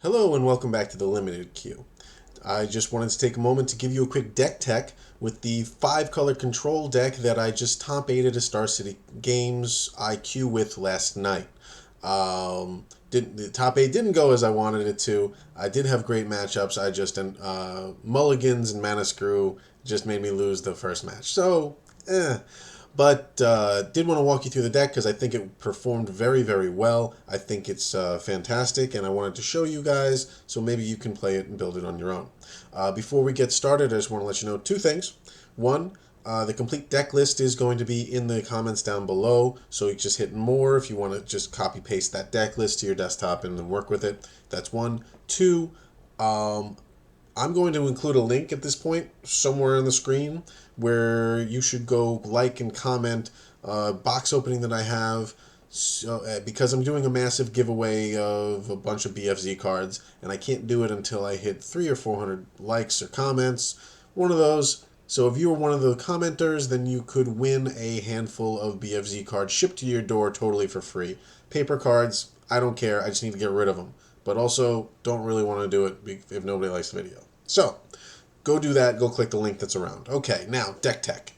Hello and welcome back to the Limited Queue. I just wanted to take a moment to give you a quick deck tech with the 5-color control deck that I just top 8'd a Star City Games IQ with last night. The top 8 didn't go as I wanted it to. I did have great matchups. I just Mulligans and Mana Screw just made me lose the first match. So, But did want to walk you through the deck because I think it performed very, very well. I think it's fantastic, and I wanted to show you guys so maybe you can play it and build it on your own. Before we get started, I just want to let you know 2 things. One, the complete deck list is going to be in the comments down below, so you just hit more if you want to just copy-paste that deck list to your desktop and then work with it. That's 1. 2, I'm going to include a link at this point somewhere on the screen where you should go like and comment box opening that I have because I'm doing a massive giveaway of a bunch of BFZ cards, and I can't do it until I hit 300 or 400 likes or comments, one of those. So if you were one of the commenters, then you could win a handful of BFZ cards shipped to your door totally for free. Paper cards, I don't care, I just need to get rid of them. But also, don't really want to do it if nobody likes the video. So, go do that. Go click the link that's around. Okay, now, deck tech.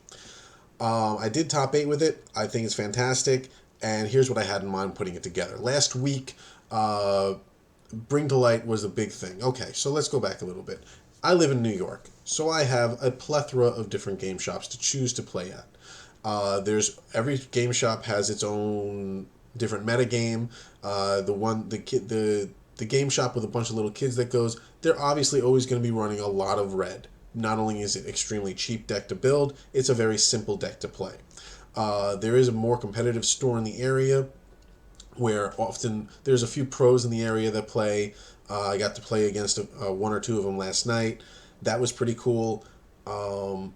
I did top 8 with it. I think it's fantastic. And here's what I had in mind putting it together. Last week, Bring to Light was a big thing. Okay, so let's go back a little bit. I live in New York, so I have a plethora of different game shops to choose to play at. Every game shop has its own different metagame. The game shop with a bunch of little kids that goes, they're obviously always going to be running a lot of red. Not only is it extremely cheap deck to build, it's a very simple deck to play. There is a more competitive store in the area where often there's a few pros in the area that play. I got to play against 1 or 2 of them last night. That was pretty cool.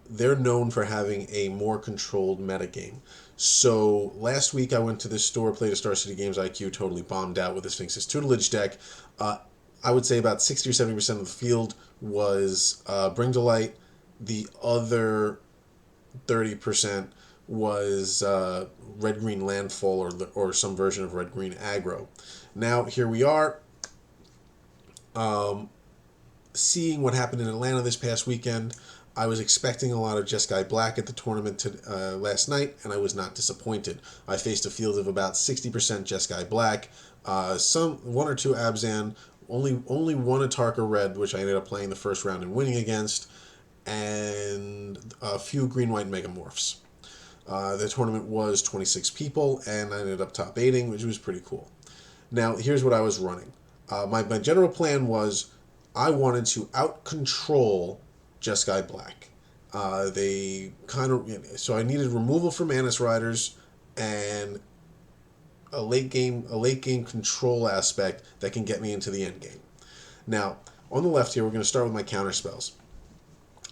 They're known for having a more controlled metagame. So last week I went to this store, played a Star City Games IQ, totally bombed out with the Sphinx's Tutelage deck. I would say about 60 or 70% of the field was Bring to Light. The other 30% was red-green landfall or some version of red-green aggro. Now here we are. Seeing what happened in Atlanta this past weekend, I was expecting a lot of Jeskai Black at the tournament last night, and I was not disappointed. I faced a field of about 60% Jeskai Black, 1 or 2 Abzan, only 1 Atarka Red, which I ended up playing the first round and winning against, and a few Green-White Megamorphs. The tournament was 26 people, and I ended up top 8ing, which was pretty cool. Now, here's what I was running. My general plan was I wanted to out-control Jeskai Black. So I needed removal for Manus Riders and a late game control aspect that can get me into the end game. Now, on the left here, we're going to start with my counter spells.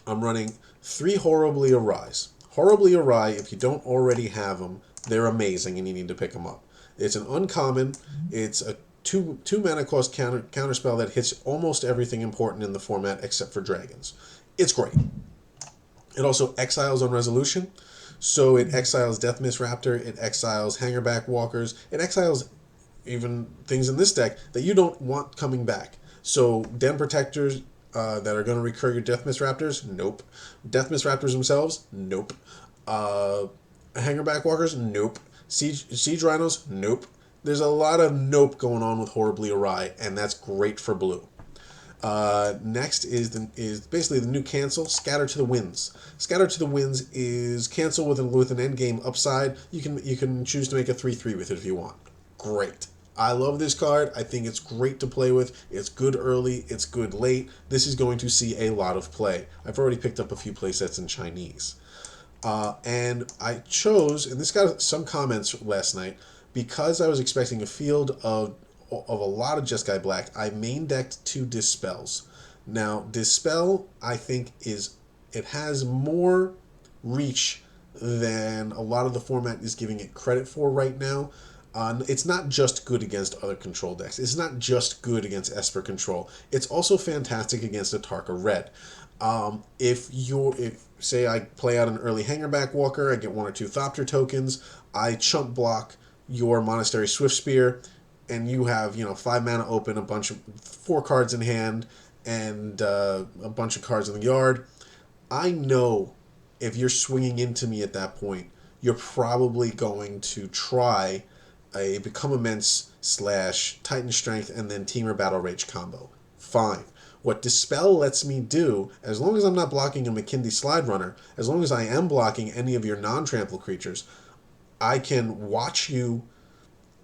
I'm running 3 Horribly Awry. Horribly Awry, if you don't already have them, they're amazing and you need to pick them up. It's an uncommon. It's a 2 mana cost counter spell that hits almost everything important in the format except for dragons. It's great. It also exiles on resolution, so it exiles Deathmist Raptor, it exiles Hangarback Walkers, it exiles even things in this deck that you don't want coming back. So Den Protectors that are going to recur your Deathmist Raptors, nope. Deathmist Raptors themselves, nope. Hangarback Walkers, nope. Siege Rhinos, nope. There's a lot of nope going on with Horribly Awry, and that's great for blue. Next is basically the new cancel, Scatter to the Winds. Scatter to the Winds is cancel with an endgame upside. You can choose to make a 3/3 with it if you want. Great. I love this card. I think it's great to play with. It's good early. It's good late. This is going to see a lot of play. I've already picked up a few playsets in Chinese. And I chose, and this got some comments last night, because I was expecting a field of a lot of Jeskai Black, I main decked 2 Dispels. Now, Dispel, I think, it has more reach than a lot of the format is giving it credit for right now. It's not just good against other control decks. It's not just good against Esper control. It's also fantastic against Atarka Red. If say I play out an early Hangarback Walker, I get 1 or 2 Thopter tokens, I chump block your Monastery Swiftspear, and you have, 5 mana open, 4 cards in hand, and a bunch of cards in the yard, I know if you're swinging into me at that point, you're probably going to try a Become Immense / Titan Strength and then Temur Battle Rage combo. Fine. What Dispel lets me do, as long as I'm not blocking a McKindy Slide Runner, as long as I am blocking any of your non-trample creatures, I can watch you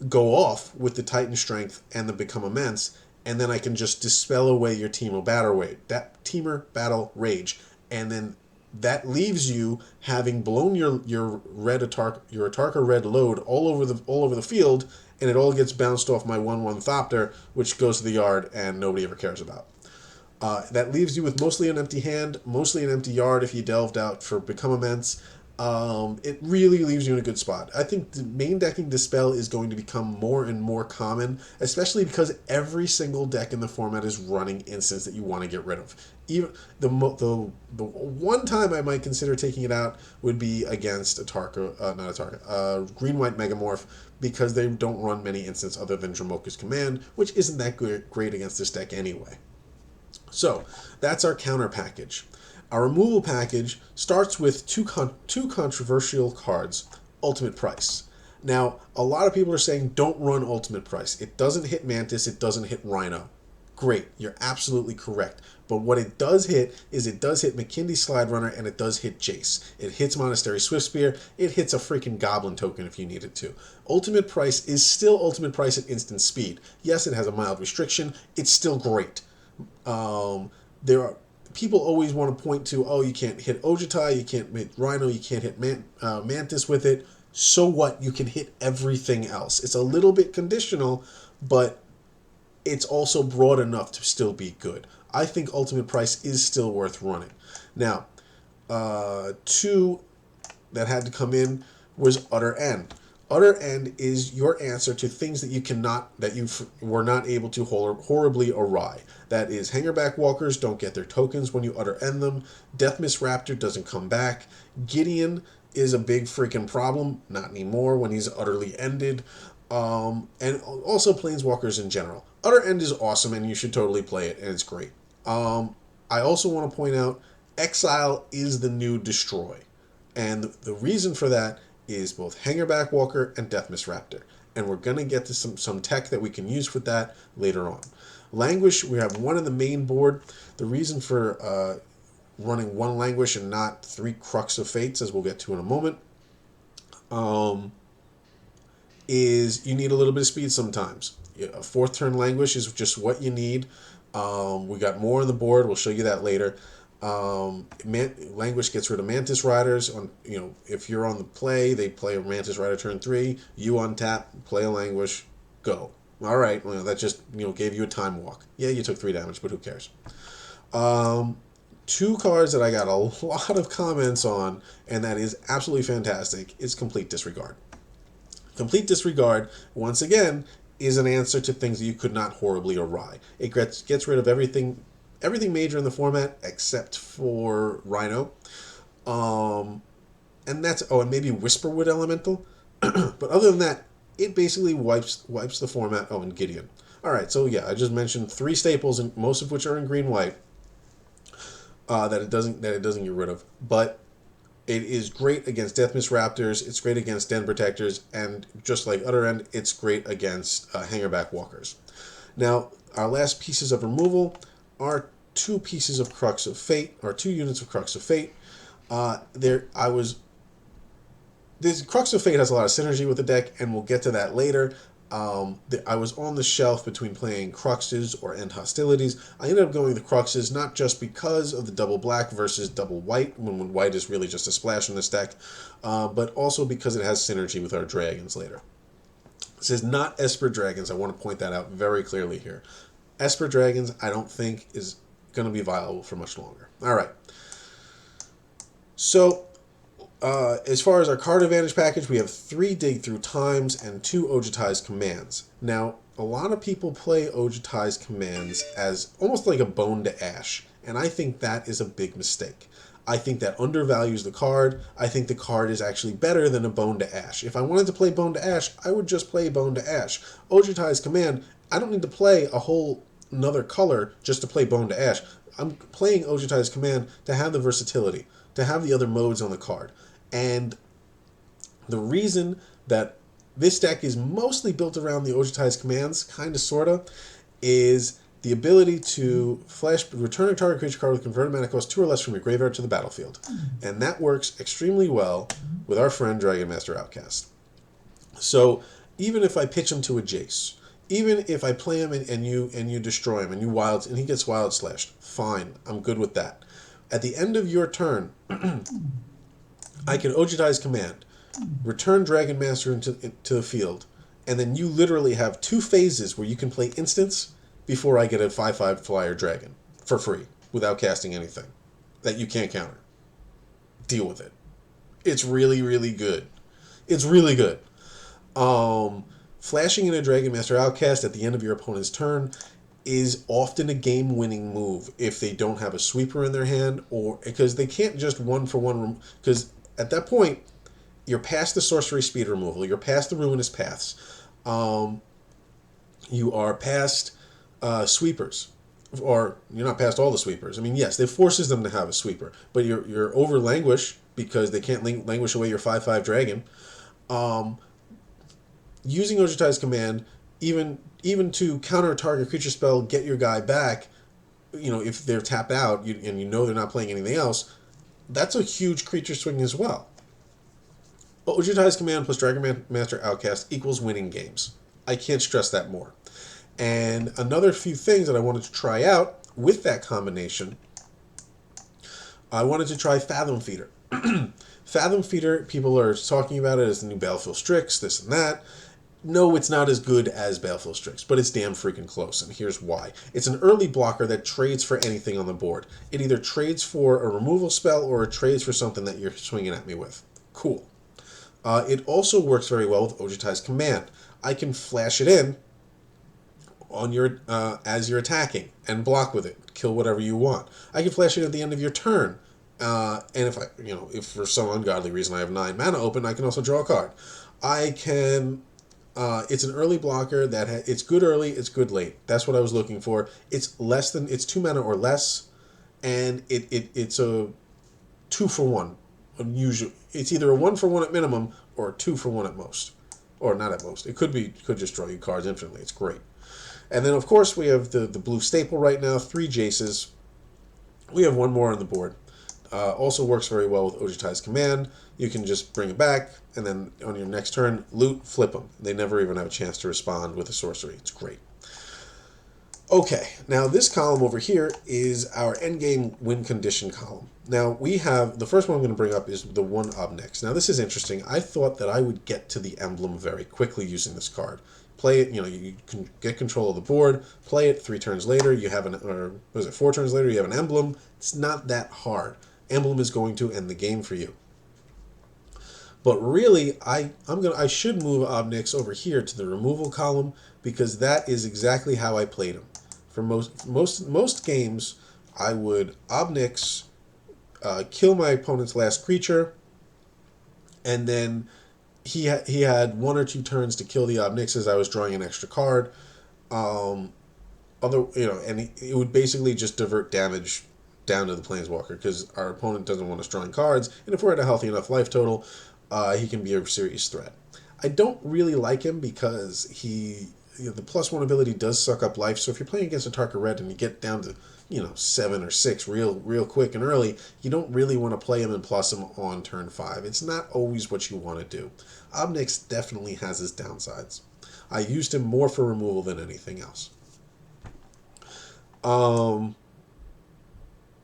go off with the Titan Strength and the Become Immense, and then I can just dispel away your Temur Battle Rage, and then that leaves you having blown your Atarka red load all over the field, and it all gets bounced off my 1/1 Thopter, which goes to the yard and nobody ever cares about. That leaves you with mostly an empty hand, mostly an empty yard if you delved out for Become Immense. It really leaves you in a good spot. I think the main decking Dispel is going to become more and more common, especially because every single deck in the format is running instants that you want to get rid of. Even the one time I might consider taking it out would be against Green-White Megamorph, because they don't run many instants other than Dromoka's Command, which isn't that great against this deck anyway. So, that's our counter package. Our removal package starts with two controversial cards, Ultimate Price. Now, a lot of people are saying don't run Ultimate Price. It doesn't hit Mantis, it doesn't hit Rhino. Great, you're absolutely correct. But what it does hit is it does hit McKindy Slide Runner and it does hit Jace. It hits Monastery Swiftspear, it hits a freaking Goblin token if you need it to. Ultimate Price is still Ultimate Price at instant speed. Yes, it has a mild restriction, it's still great. People always want to point to, oh, you can't hit Ojutai, you can't hit Rhino, you can't hit Mantis with it. So what? You can hit everything else. It's a little bit conditional, but it's also broad enough to still be good. I think Ultimate Price is still worth running. Now, 2 that had to come in was Utter End. Utter End is your answer to things that you were not able to horribly awry. That is, Hangarback Walkers don't get their tokens when you Utter End them. Deathmist Raptor doesn't come back. Gideon is a big freaking problem. Not anymore when he's utterly ended. And also Planeswalkers in general. Utter End is awesome and you should totally play it, and it's great. I also want to point out, Exile is the new Destroy. And the reason for that is both Hangarback Walker and Deathmist Raptor. And we're going to get to some tech that we can use with that later on. Languish, we have 1 in the main board. The reason for running 1 Languish and not 3 Crux of Fates, as we'll get to in a moment, is you need a little bit of speed sometimes. A 4th turn Languish is just what you need. We got more on the board. We'll show you that later. Languish gets rid of Mantis Riders. If you're on the play, they play a Mantis Rider turn 3. You untap, play a Languish, go. All right, well, that just gave you a time walk. Yeah, you took 3 damage, but who cares? 2 cards that I got a lot of comments on, and that is absolutely fantastic, is Complete Disregard. Complete Disregard, once again, is an answer to things that you could not horribly awry. It gets rid of everything major in the format except for Rhino. And maybe Whisperwood Elemental. But other than that, it basically wipes the format. Oh, and Gideon. All right, so yeah, I just mentioned 3 staples, and most of which are in green-white, that it doesn't get rid of. But it is great against Deathmist Raptors. It's great against Den Protectors, and just like Utter End, it's great against Hangarback Walkers. Now, our last pieces of removal are 2 pieces of Crux of Fate, or 2 units of Crux of Fate. This Crux of Fate has a lot of synergy with the deck, and we'll get to that later. I was on the shelf between playing Cruxes or End Hostilities. I ended up going with the Cruxes, not just because of the double black versus double white, when white is really just a splash in this deck, but also because it has synergy with our dragons later. This is not Esper Dragons. I want to point that out very clearly here. Esper Dragons, I don't think, is going to be viable for much longer. All right. So, as far as our card advantage package, we have 3 Dig Through Times and 2 Ojutai's Commands. Now, a lot of people play Ojutai's Commands as almost like a bone to ash, and I think that is a big mistake. I think that undervalues the card. I think the card is actually better than a Bone to Ash. If I wanted to play Bone to Ash, I would just play Bone to Ash. Ojutai's Command, I don't need to play a whole another color just to play Bone to Ash. I'm playing Ojutai's Command to have the versatility, to have the other modes on the card. And the reason that this deck is mostly built around the Ojutai's Commands, kind of, sort of, is the ability to return a target creature card with converted mana cost 2 or less from your graveyard to the battlefield. And that works extremely well with our friend Dragonmaster Outcast. So even if I pitch him to a Jace, even if I play him and you destroy him and he gets wild slashed, fine, I'm good with that. At the end of your turn, I can Ojutai's Command, return Dragonmaster into the field, and then you literally have 2 phases where you can play instants before I get a 5/5 flyer dragon for free without casting anything that you can't counter. Deal with it. It's really, really good. It's really good. Flashing in a Dragonmaster Outcast at the end of your opponent's turn is often a game-winning move if they don't have a sweeper in their hand, or because they can't just 1-for-1, because at that point you're past the sorcery speed removal, you're past the Ruinous Paths, you are past sweepers, or you're not past all the sweepers. I mean, yes, it forces them to have a sweeper, but you're over Languish because they can't languish away your 5/5 dragon. Using Ojutai's Command, even to counter a target creature spell, get your guy back, if they're tapped out and you know they're not playing anything else, that's a huge creature swing as well. Ojutai's Command plus Dragonmaster Outcast equals winning games. I can't stress that more. And another few things that I wanted to try out with that combination, I wanted to try Fathom Feeder. Fathom Feeder, people are talking about it as the new Baleful Strix, this and that. No, it's not as good as Baleful Strix, but it's damn freaking close, and here's why. It's an early blocker that trades for anything on the board. It either trades for a removal spell or it trades for something that you're swinging at me with. Cool. It also works very well with Ojutai's Command. I can flash it in on your as you're attacking and block with it, kill whatever you want. I can flash it at the end of your turn, and if for some ungodly reason I have 9 mana open, I can also draw a card. I can. It's an early blocker that it's good early, it's good late. That's what I was looking for. It's 2 mana or less, and it's a 2-for-1. Usually, it's either a 1-for-1 at minimum or a 2-for-1 at most, or not at most. It could just draw you cards infinitely. It's great. And then of course we have the blue staple right now, 3 Jaces. We have 1 more on the board. Also works very well with Ojutai's Command. You can just bring it back, and then on your next turn, loot, flip them. They never even have a chance to respond with a sorcery. It's great. Okay, now this column over here is our endgame win condition column. Now we have, the first one I'm going to bring up is the one Ob Nix. Now this is interesting. I thought that I would get to the emblem very quickly using this card. Play it, you can get control of the board, play it, 3 turns later, you have 4 turns later, you have an emblem. It's not that hard. Emblem is going to end the game for you. But really, I should move Ob Nix over here to the removal column, because that is exactly how I played him. For most games, I would Ob Nix, kill my opponent's last creature, and then he had 1 or 2 turns to kill the Ob Nixes. I was drawing an extra card. And it would basically just divert damage down to the Planeswalker, because our opponent doesn't want us drawing cards, and if we're at a healthy enough life total, he can be a serious threat. I don't really like him because the +1 ability does suck up life, so if you're playing against a Tarka Red and you get down to 7 or 6 real quick and early, you don't really want to play him and plus him on turn 5. It's not always what you want to do. Ob Nix definitely has his downsides. I used him more for removal than anything else.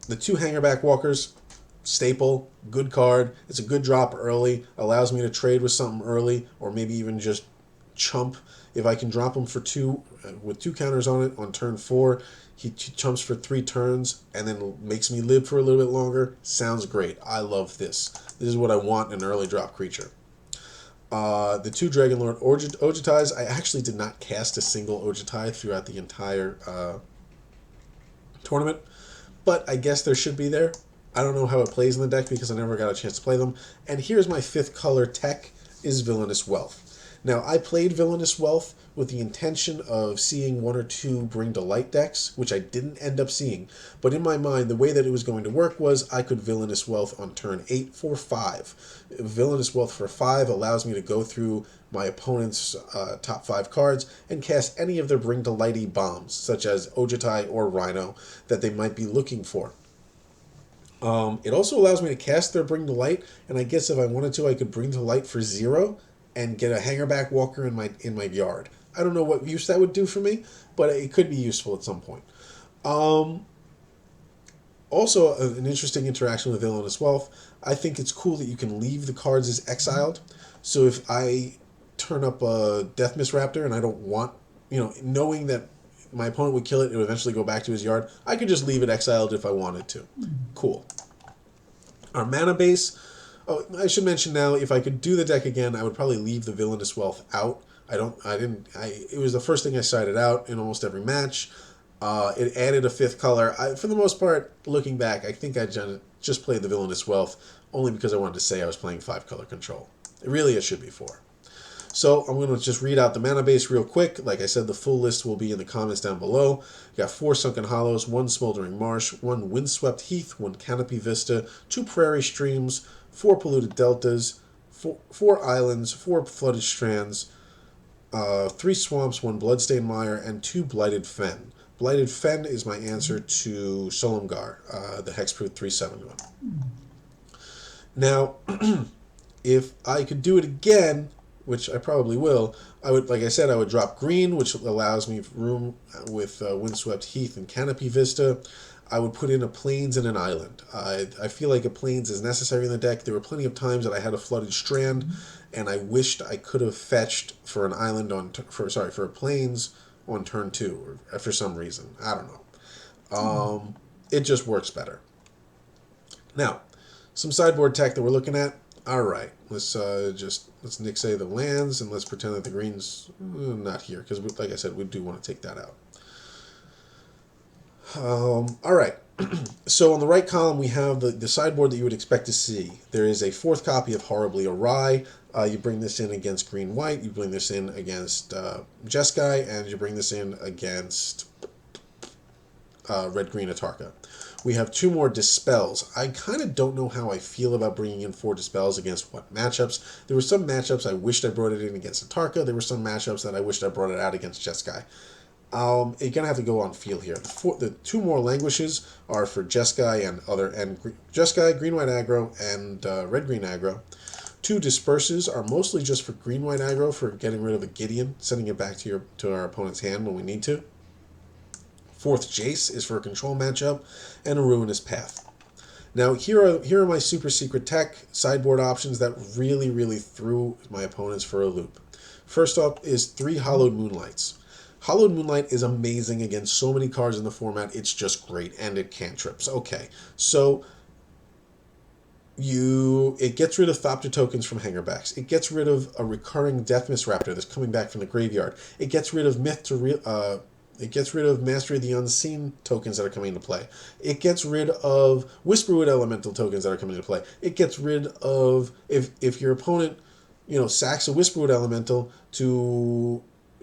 The 2 Hangarback Walkers, staple, good card. It's a good drop early, allows me to trade with something early, or maybe even just chump. If I can drop him for 2, with 2 counters on it on turn 4, he chumps for 3 turns, and then makes me live for a little bit longer. Sounds great. I love this. This is what I want in an early drop creature. The 2 Dragonlord Ojutais, I actually did not cast a single Ojutai throughout the entire tournament, but I guess there should be there. I don't know how it plays in the deck because I never got a chance to play them. And here's my 5th color tech, is Villainous Wealth. Now, I played Villainous Wealth with the intention of seeing 1 or 2 Bring to Light decks, which I didn't end up seeing. But in my mind, the way that it was going to work was I could Villainous Wealth on turn 8 for 5. Villainous Wealth for 5 allows me to go through my opponent's top 5 cards and cast any of their Bring to Lighty bombs, such as Ojutai or Rhino, that they might be looking for. It also allows me to cast their Bring to Light, and I guess if I wanted to, I could Bring to Light for 0 and get a Hangarback Walker in my yard. I don't know what use that would do for me, but it could be useful at some point. Also, an interesting interaction with Villainous Wealth, I think it's cool that you can leave the cards as exiled. So if I turn up a Death Mist Raptor and I don't want, knowing that my opponent would kill it, it would eventually go back to his yard, I could just leave it exiled if I wanted to. Cool. Our mana base, I should mention now, if I could do the deck again, I would probably leave the Villainous Wealth out. It was the first thing I cited out in almost every match. It added a 5th color. For the most part, looking back, I think I just played the Villainous Wealth only because I wanted to say I was playing 5-color control. Really, it should be 4. So I'm going to just read out the mana base real quick. Like I said, the full list will be in the comments down below. You got 4 Sunken Hollows, 1 Smoldering Marsh, 1 Windswept Heath, 1 Canopy Vista, 2 Prarie Streams, 4 Polluted Deltas, 4 Islands, 4 Flooded Strands, 3 Swamps, 1 Bloodstained Mire, and 2 Blighted Fen. Blighted Fen is my answer to Solemgar, the Hexproof 3/7 one. Now, if I could do it again, which I probably will, I would, like I said, I would drop green, which allows me room with Windswept Heath and Canopy Vista. I would put in a Plains and an Island. I feel like a Plains is necessary in the deck. There were plenty of times that I had a Flooded Strand, and I wished I could have fetched for an Island for a Plains on turn 2, or for some reason. I don't know. It just works better. Now, some sideboard tech that we're looking at. All right, let's nix the lands, and let's pretend that the green's not here, because like I said, we do want to take that out. All right, so on the right column we have the sideboard that you would expect to see. There is a 4th copy of Horribly Awry. You bring this in against green-white, you bring this in against Jeskai, and you bring this in against red-green Atarka. We have 2 more Dispels. I kind of don't know how I feel about bringing in 4 Dispels against what matchups. There were some matchups I wished I brought it in against Atarka. There were some matchups that I wished I brought it out against Jeskai. You're going to have to go on feel here. The 2 more Languishes are for Jeskai Jeskai, green-white aggro, and red-green aggro. 2 Disperses are mostly just for green-white aggro, for getting rid of a Gideon, sending it back to our opponent's hand when we need to. 4th Jace is for a control matchup, and a Ruinous Path. Now, here are my super secret tech sideboard options that really, really threw my opponents for a loop. First up is 3 Hallowed Moonlights. Hallowed Moonlight is amazing against so many cards in the format, it's just great, and it cantrips. Okay, so it gets rid of Thopter tokens from Hangarbacks. It gets rid of a recurring Death Mist Raptor that's coming back from the graveyard. It gets rid of It gets rid of Mastery of the Unseen tokens that are coming into play. It gets rid of Whisperwood Elemental tokens that are coming into play. It gets rid of, if your opponent, sacks a Whisperwood Elemental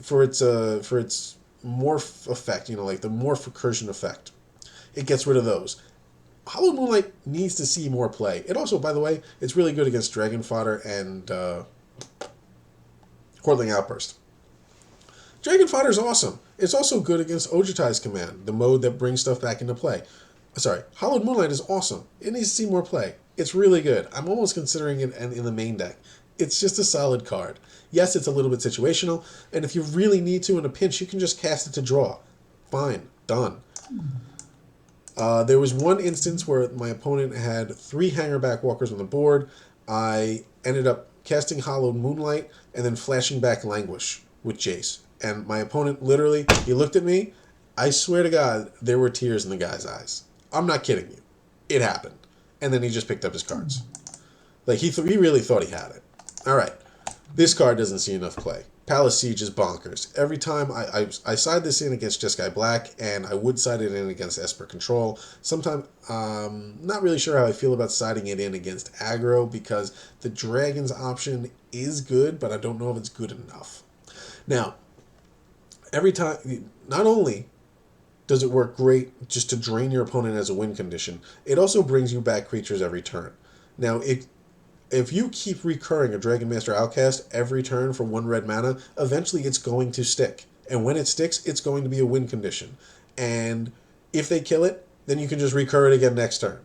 for its morph effect, like the morph recursion effect. It gets rid of those. Hallowed Moonlight needs to see more play. It also, by the way, it's really good against Dragon Fodder and Courtling Outburst. Dragon Fodder is awesome. It's also good against Ojutai's command, the mode that brings stuff back into play. Hallowed Moonlight is awesome. It needs to see more play. It's really good. I'm almost considering it in the main deck. It's just a solid card. Yes, it's a little bit situational, and if you really need to in a pinch, you can just cast it to draw. Fine. Done. There was one instance where my opponent had 3 Hangarback Walkers on the board. I ended up casting Hallowed Moonlight and then flashing back Languish with Jace. And my opponent literally, he looked at me. I swear to God, there were tears in the guy's eyes. I'm not kidding you. It happened. And then he just picked up his cards. Like, he really thought he had it. All right. This card doesn't see enough play. Palace Siege is bonkers. Every time I side this in against Jeskai Black, and I would side it in against Esper Control. Sometimes, not really sure how I feel about siding it in against aggro, because the Dragons option is good, but I don't know if it's good enough. Now, every time, not only does it work great just to drain your opponent as a win condition, it also brings you back creatures every turn. Now, if you keep recurring a Dragonmaster Outcast every turn for 1 red mana, eventually it's going to stick. And when it sticks, it's going to be a win condition. And if they kill it, then you can just recur it again next turn.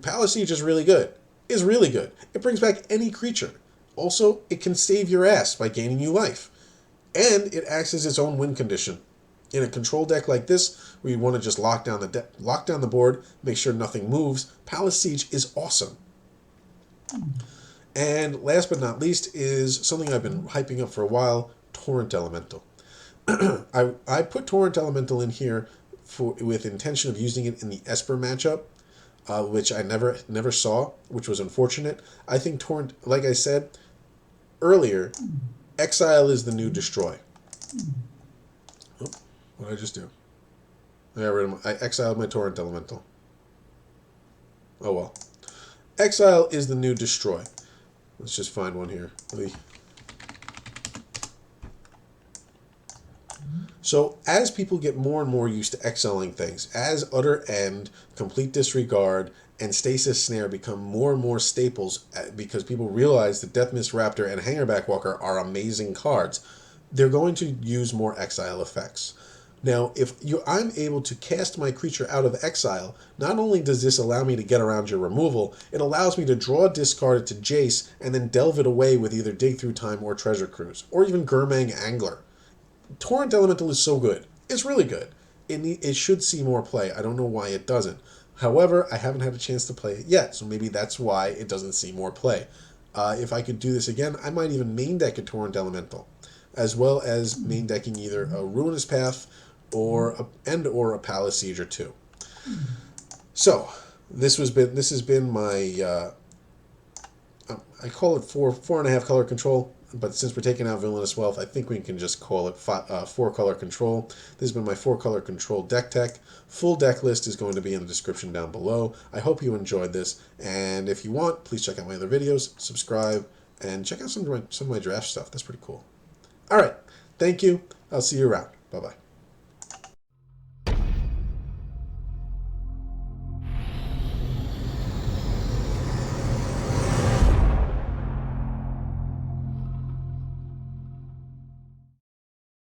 Palace Siege is really good. It's really good. It brings back any creature. Also, it can save your ass by gaining you life. And it acts as its own win condition. In a control deck like this, where you want to just lock down the board, make sure nothing moves, Palace Siege is awesome. And last but not least is something I've been hyping up for a while, Torrent Elemental. I put Torrent Elemental in here with intention of using it in the Esper matchup, which I never saw, which was unfortunate. I think Torrent, like I said earlier, Exile is the new Destroy. Oh, what did I just do? I exiled my Torrent Elemental. Oh well. Exile is the new Destroy. Let's just find one here. So as people get more and more used to exiling things, as Utter End, Complete Disregard, and Stasis Snare become more and more staples because people realize that Deathmist Raptor and Hangarback Walker are amazing cards, they're going to use more exile effects. Now, if I'm able to cast my creature out of exile, not only does this allow me to get around your removal, it allows me to draw discard it to Jace and then delve it away with either Dig Through Time or Treasure Cruise, or even Gurmang Angler. Torrent Elemental is so good. It's really good. It should see more play. I don't know why it doesn't. However, I haven't had a chance to play it yet, so maybe that's why it doesn't see more play. If I could do this again, I might even main deck a Torrent Elemental, as well as main decking either a Ruinous Path or a Palace Siege or 2. So this has been my I call it 4.5 color control, but since we're taking out Villainous Wealth, I think we can just call it 4 color control. This has been my 4 color control deck tech. Full deck list is going to be in the description down below. I hope you enjoyed this, and if you want, please check out my other videos, subscribe, and check out some of my draft stuff. That's pretty cool. All right, thank you. I'll see you around. Bye bye.